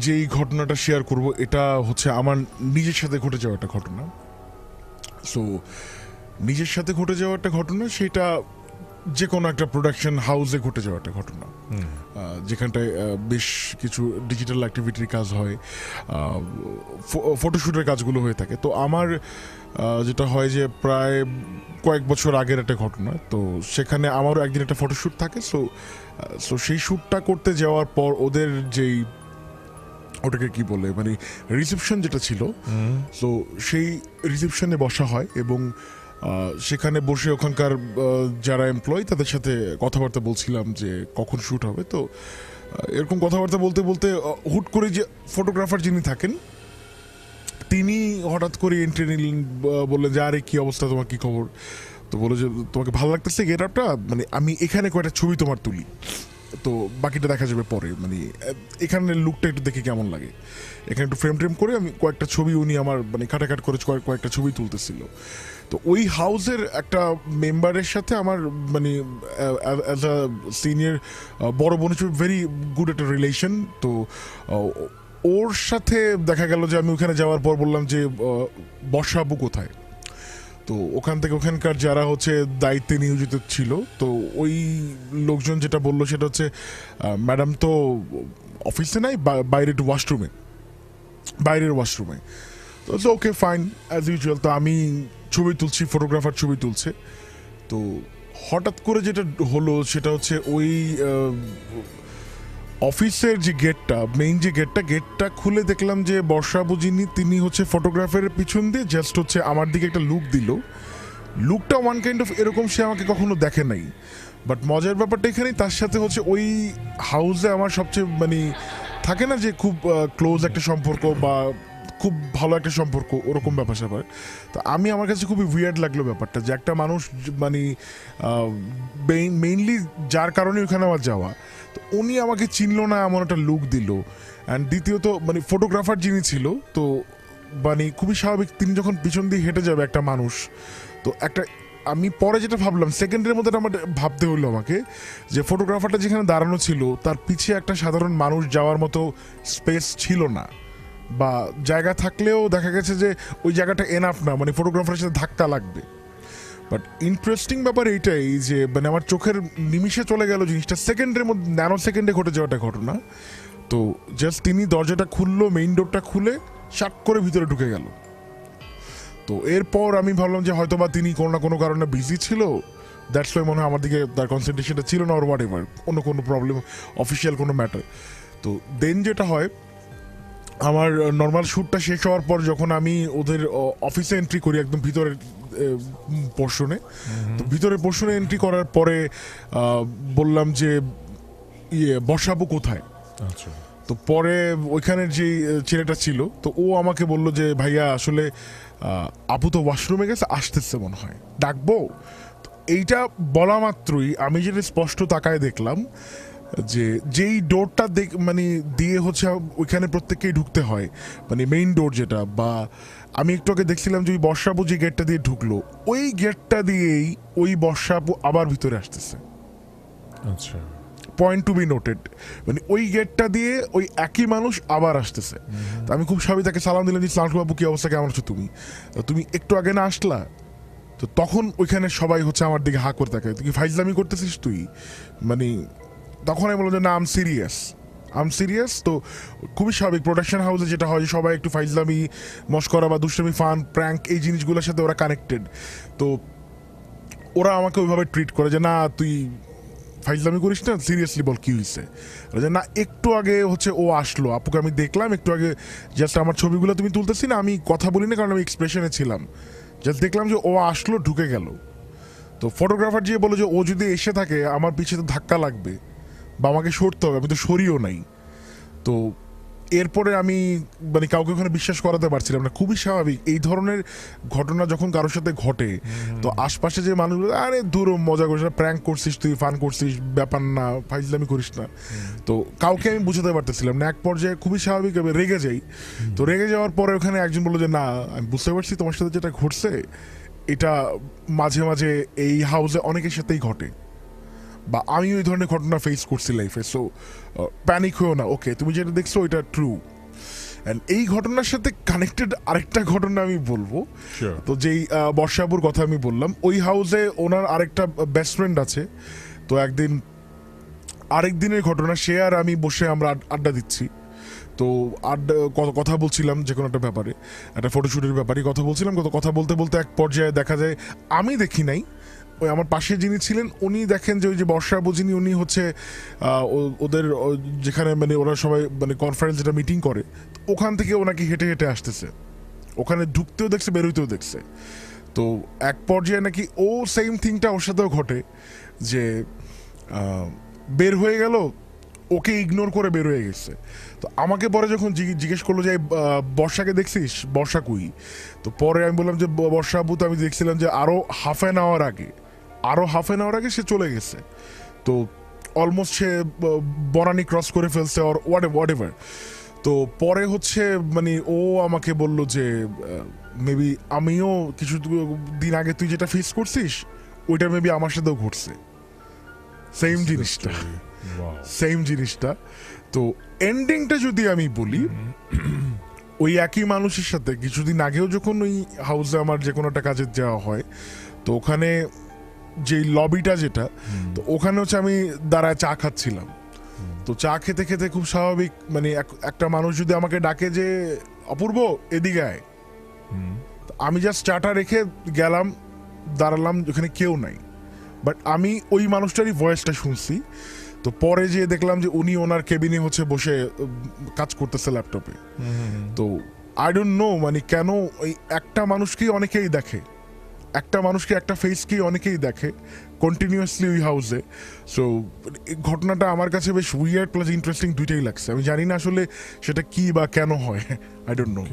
যেই ঘটনাটা শেয়ার করব এটা হচ্ছে আমার নিজের সাথে ঘটে যাওয়া একটা ঘটনা। সো নিজের সাথে ঘটে যাওয়া একটা ঘটনা, সেটা যে কোনো একটা প্রোডাকশন হাউসে ঘটে যাওয়া একটা ঘটনা, যেখানটায় বেশ কিছু ডিজিটাল অ্যাক্টিভিটির কাজ হয়, ফটোশ্যুটের কাজগুলো হয়ে থাকে। তো আমার যেটা হয় যে প্রায় কয়েক বছর আগের একটা ঘটনা, তো সেখানে আমারও একদিন একটা ফটোশ্যুট থাকে। সো সেই শ্যুটটা করতে যাওয়ার পর ওদের যেই ওটাকে কি বলে মানে রিসেপশন যেটা ছিল, সো সেই রিসেপশনে বসা হয় এবং সেখানে বসে ওখানকার যারা এমপ্লয়ি তাদের সাথে কথাবার্তা বলছিলাম যে কখন শ্যুট হবে। তো এরকম কথাবার্তা বলতে বলতে হুট করে যে ফটোগ্রাফার যিনি থাকেন তিনি হঠাৎ করে এন্ট্রি নিলেন, বললেন যে আরে কি অবস্থা, তোমার কি খবর? তো বলে যে তোমাকে ভালো লাগতেছে গেট আপটা, মানে আমি এখানে কয়েকটা ছবি তোমার তুলি, তো বাকিটা দেখা যাবে পরে, মানে এখানের লুকটা একটু দেখে কেমন লাগে, এখানে একটু ফ্রেম ট্রেম করে আমি কয়েকটা ছবি, উনি আমার মানে কাটাকাট করে কয়েকটা ছবি তুলতেছিল। তো ওই হাউসের একটা মেম্বারের সাথে আমার মানে অ্যাজ আ সিনিয়র বড় বোন হিসেবে ভেরি গুড একটা রিলেশন। তো ওর সাথে দেখা গেল যে আমি ওখানে যাওয়ার পর বললাম যে বর্ষাবু কোথায়? তো ওখান থেকে ওখানকার যারা হচ্ছে দায়িত্বে নিয়োজিত ছিল, তো ওই লোকজন যেটা বললো সেটা হচ্ছে ম্যাডাম তো অফিসে নাই, বাইরে একটু ওয়াশরুমে, বাইরের ওয়াশরুমে। তো ওকে ফাইন অ্যাজ ইউজুয়াল। তো আমি ছবি তুলছি, ফটোগ্রাফার ছবি তুলছে। তো হঠাৎ করে যেটা হলো সেটা হচ্ছে ওই অফিসের যে গেটটা, মেইন যে গেটটা খুলে দেখলাম যে বর্ষাবু যিনি তিনি হচ্ছে ফটোগ্রাফারের পিছন দিয়ে জাস্ট হচ্ছে আমার দিকে একটা লুক দিল। লুকটা ওয়ান কাইন্ড অফ এরকম সে আমাকে কখনো দেখে নাই। বাট মজার ব্যাপারটা এখানেই, তার সাথে হচ্ছে ওই হাউসে আমার সবচেয়ে মানে থাকে না যে খুব ক্লোজ একটা সম্পর্ক বা খুব ভালো একটা সম্পর্ক, ওরকম ব্যাপার স্যাপার। তো আমার কাছে খুবই উইয়ার্ড লাগলো ব্যাপারটা যে একটা মানুষ মানে মেইনলি যার কারণে ওখানে আমার যাওয়া, তো উনি আমাকে চিনলো না এমন একটা লুক দিল। অ্যান্ড দ্বিতীয়ত মানে ফটোগ্রাফার যিনি ছিল, তো মানে খুবই স্বাভাবিক তিনি যখন পিছন দিয়ে হেঁটে যাবে একটা মানুষ, তো একটা আমি পরে যেটা ভাবলাম সেকেন্ডের মধ্যে আমার ভাবতে হলো আমাকে যে ফটোগ্রাফারটা যেখানে দাঁড়ানো ছিল তার পিছিয়ে একটা সাধারণ মানুষ যাওয়ার মতো স্পেস ছিল না, বা জায়গা থাকলেও দেখা গেছে যে ওই জায়গাটা এনাফ না, মানে ফটোগ্রাফারের সাথে ধাক্কা লাগবে। বাট ইন্টারেস্টিং ব্যাপার এইটাই যে মানে আমার চোখের নিমিষে চলে গেল জিনিসটা, সেকেন্ডের মধ্যে ন্যানো সেকেন্ডে ঘটে যাওয়াটা ঘটনা। তো জাস্ট তিনি দরজাটা খুললো, মেইন ডোরটা খুলে শাট করে ভিতরে ঢুকে গেল। তো এরপর আমি ভাবলাম যে হয়তো বা তিনি কোনো না কোনো কারণে বিজি ছিল, দ্যাটস ওয়াই মনে হয় আমার দিকে তার কনসেন্ট্রেশনটা ছিল না, ওর হোয়াট এভার অন্য কোনো প্রবলেম, অফিসিয়াল কোনো ম্যাটার। তো দেন যেটা হয়, আমার নর্মাল শ্যুটটা শেষ হওয়ার পর যখন আমি ওদের অফিসে এন্ট্রি করি একদম ভিতরের পোর্শনে, তো ভিতরের পোর্শনে এন্ট্রি করার পরে বললাম যে বর্ষাবু কোথায়? আচ্ছা। তো পরে ওইখানের যে ছেলেটা ছিল, তো ও আমাকে বলল যে ভাইয়া আসলে আপু তো ওয়াশরুমে গেছে, আসতেছে মনে হয়, ডাকবো? তো এইটা বলা মাত্রই আমি যেটা স্পষ্ট তাকায় দেখলাম যে যেই ডোরটা মানে দিয়ে হচ্ছে ওইখানে প্রত্যেককেই ঢুকতে হয়, মানে মেইন ডোর যেটা, বা আমি একটু আগে দেখছিলাম যে ওই বর্ষাপু যে গেটটা দিয়ে ঢুকলো, ওই গেটটা দিয়েই ওই বর্ষাপু আবার ভিতরে আসতেছে। আচ্ছা। পয়েন্ট টু বি নোটেড, মানে ওই গেটটা দিয়ে ওই একই মানুষ আবার আসতেছে। তো আমি খুব স্বাভাবিক তাকে সালাম দিলাম যে সালাম বাবু, কি অবস্থা, কেমন আছো তুমি? তুমি একটু আগে না আসলা? তো তখন ওইখানে সবাই হচ্ছে আমার দিকে হা করে থাকে, তুই কি ফাইজলামি করতেছিস তুই? মানে তখন আমি বললাম যে না, আম সিরিয়াস। তো খুবই স্বাভাবিক, প্রোডাকশন হাউসে যেটা হয় সবাই একটু ফাইজলামি, মস্করা বা দুষ্টামি, ফান, প্র্যাঙ্ক, এই জিনিসগুলোর সাথে ওরা কানেক্টেড। তো ওরা আমাকে ওইভাবে ট্রিট করে যে না তুই ফাইজলামি করিস না, সিরিয়াসলি বল কি হয়েছে? যে না একটু আগে হচ্ছে ও আসলো, আপুকে আমি দেখলাম একটু আগে, জাস্ট আমার ছবিগুলো তুমি তুলতেছি না, আমি কথা বলি না কারণ আমি এক্সপ্রেশনে ছিলাম, জাস্ট দেখলাম যে ও আসলো, ঢুকে গেল। তো ফটোগ্রাফার যে বলে যে ও যদি এসে থাকে আমার পিছিয়ে তো ধাক্কা লাগবে বা আমাকে সরতে হবে, আমি তো সরিও নাই। তো এরপরে আমি মানে কাউকে ওখানে বিশ্বাস করাতে পারছিলাম না। খুবই স্বাভাবিক, এই ধরনের ঘটনা যখন কারোর সাথে ঘটে, তো আশপাশে যে মানুষগুলো আরে দূর মজা করিস না, প্র্যাঙ্ক করছিস তুই, ফান করছিস, ব্যাপার না, ফাইজলামি করিস না, তো কাউকে আমি বুঝাতে পারতেছিলাম না। এক পর্যায়ে খুবই স্বাভাবিক আমি রেগে যাই। তো রেগে যাওয়ার পরে ওখানে একজন বললো যে না আমি বুঝতে পারছি তোমার সাথে যেটা ঘটছে এটা মাঝে মাঝে এই হাউসে অনেকের সাথেই ঘটে, বা আমি ওই ধরনের ঘটনা ফেস করছি লাইফে, সো প্যানিক হয়েও না, ওকে তুমি যেটা দেখছো ওইটা ট্রু। অ্যান্ড এই ঘটনার সাথে কানেক্টেড আরেকটা ঘটনা আমি বলবো। তো যেই বর্ষাপুর কথা আমি বললাম, ওই হাউসে ওনার আরেকটা বেস্ট ফ্রেন্ড আছে। তো একদিন আরেক দিনের ঘটনা, সে আর আমি বসে আমরা আড্ডা দিচ্ছি। তো আড্ডা কথা বলছিলাম যে কোনো একটা ব্যাপারে, একটা ফটোশ্যুটের ব্যাপারে কথা বলছিলাম। কথা বলতে বলতে এক পর্যায়ে দেখা যায়, আমি দেখি নাই, ওই আমার পাশে যিনি ছিলেন উনি দেখেন যে ওই যে বর্ষা বুঝিনি উনি হচ্ছে ওদের যেখানে মানে ওরা সবাই মানে কনফারেন্স যেটা মিটিং করে, ওখান থেকে ওনাকে হেঁটে হেঁটে আসতেছে, ওখানে ঢুকতেও দেখছে বেরোইতেও দেখছে। তো এক পর্যায়ে নাকি ও সেম থিংটা ওর সাথেও ঘটে, যে বের হয়ে গেল, ওকে ইগনোর করে বের হয়ে গেছে। তো আমাকে পরে যখন জিজ্ঞেস করলো যে বর্ষাকে দেখছিস, বর্ষা কুই, তো পরে আমি বললাম যে বর্ষা আপু তো আমি দেখছিলাম যে আরও হাফ অ্যান আওয়ার আগে সে চলে গেছে। তো অলমোস্ট সে বনানি ক্রস করে ফেলছে অর হোয়াট এভার। তো পরে হচ্ছে মানে ও আমাকে বলল যে মেবি আমিও কিছু দিন আগে তুই যেটা ফেস করছিস ওইটা মেবি আমার সাথেও ঘটছে, সেম জিনিসটা। তো এন্ডিংটা যদি আমি বলি, ওই একই মানুষের সাথে কিছুদিন আগেও যখন ওই হাউসে আমার যে কোনো একটা কাজে যাওয়া হয়, তো ওখানে যে লবিটা যেটা, তো ওখানে হচ্ছে আমি দাঁড়ায় চা খাচ্ছিলাম। তো চা খেতে খেতে খুব স্বাভাবিক মানে একটা মানুষ যদি আমাকে ডাকে যে অপূর্ব এদিকে আয়, আমি জাস্ট চাটা রেখে গেলাম, দাঁড়ালাম, ওখানে কেউ নাই, বাট আমি ওই মানুষটারই ভয়েসটা শুনছি। তো পরে যেয়ে দেখলাম যে উনি ওনার কেবিনে হচ্ছে বসে কাজ করতেছে ল্যাপটপে। তো আই ডোন্ট নো মানে কেন ওই একটা মানুষকেই অনেকেই দেখে, একটা ফেসকেই অনেকেই দেখে কন্টিনিউয়াসলি ওই হাউসে। সো ঘটনাটা আমার কাছে বেশ উইয়ার্ড প্লাস ইন্টারেস্টিং দুইটাই লাগছে। আমি জানি না আসলে সেটা কি বা কেন হয়, আই ডোন্ট নো।